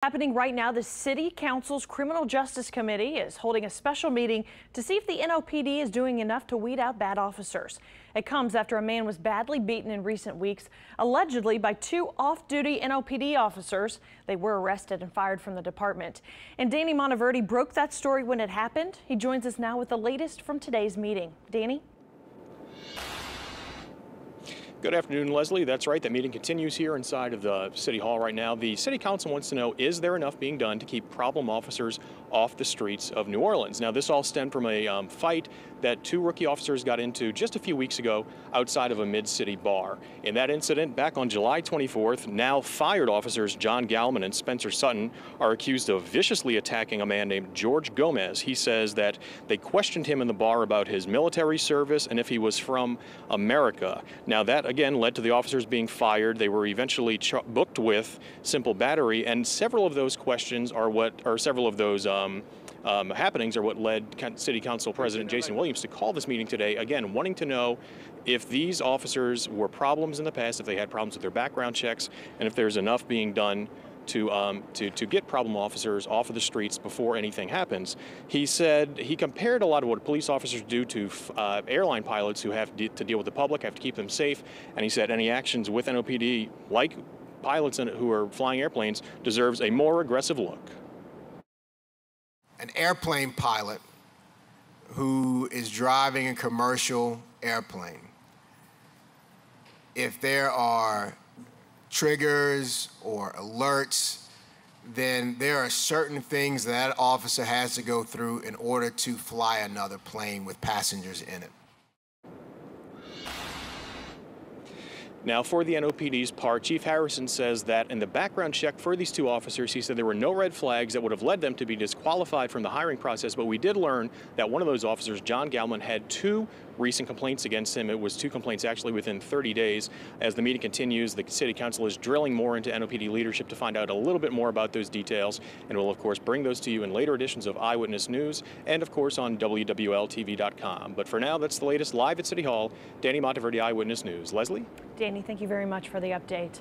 Happening right now, the City Council's Criminal Justice Committee is holding a special meeting to see if the NOPD is doing enough to weed out bad officers. It comes after a man was badly beaten in recent weeks, allegedly by two off-duty NOPD officers. They were arrested and fired from the department. And Danny Monteverdi broke that story when it happened. He joins us now with the latest from today's meeting. Danny? Good afternoon, Leslie. That's right. The meeting continues here inside of the City Hall right now. The City Council wants to know, is there enough being done to keep problem officers off the streets of New Orleans? Now, this all stemmed from a fight that two rookie officers got into just a few weeks ago outside of a mid-city bar. In that incident, back on July 24th, now fired officers John Galman and Spencer Sutton are accused of viciously attacking a man named George Gomez. He says that they questioned him in the bar about his military service and if he was from America. Now, that again led to the officers being fired. They were eventually booked with simple battery, and several of those questions are several of those happenings are what led City Council President Jason Williams to call this meeting today, again wanting to know if these officers were problems in the past, if they had problems with their background checks, and if there's enough being done to get problem officers off of the streets before anything happens. He said he compared a lot of what police officers do to airline pilots who have to deal with the public, have to keep them safe, and he said any actions with NOPD, like pilots who are flying airplanes, deserves a more aggressive look. An airplane pilot who is driving a commercial airplane, if there are triggers or alerts, then there are certain things that officer has to go through in order to fly another plane with passengers in it. Now, for the NOPD's part, Chief Harrison says that in the background check for these two officers, he said there were no red flags that would have led them to be disqualified from the hiring process, but we did learn that one of those officers, John Galman, had two recent complaints against him. It was two complaints actually within 30 days. As the meeting continues, the City Council is drilling more into NOPD leadership to find out a little bit more about those details, and we'll of course bring those to you in later editions of Eyewitness News and of course on WWLTV.com. But for now, that's the latest live at City Hall. Danny Monteverdi, Eyewitness News. Leslie? Danny, thank you very much for the update.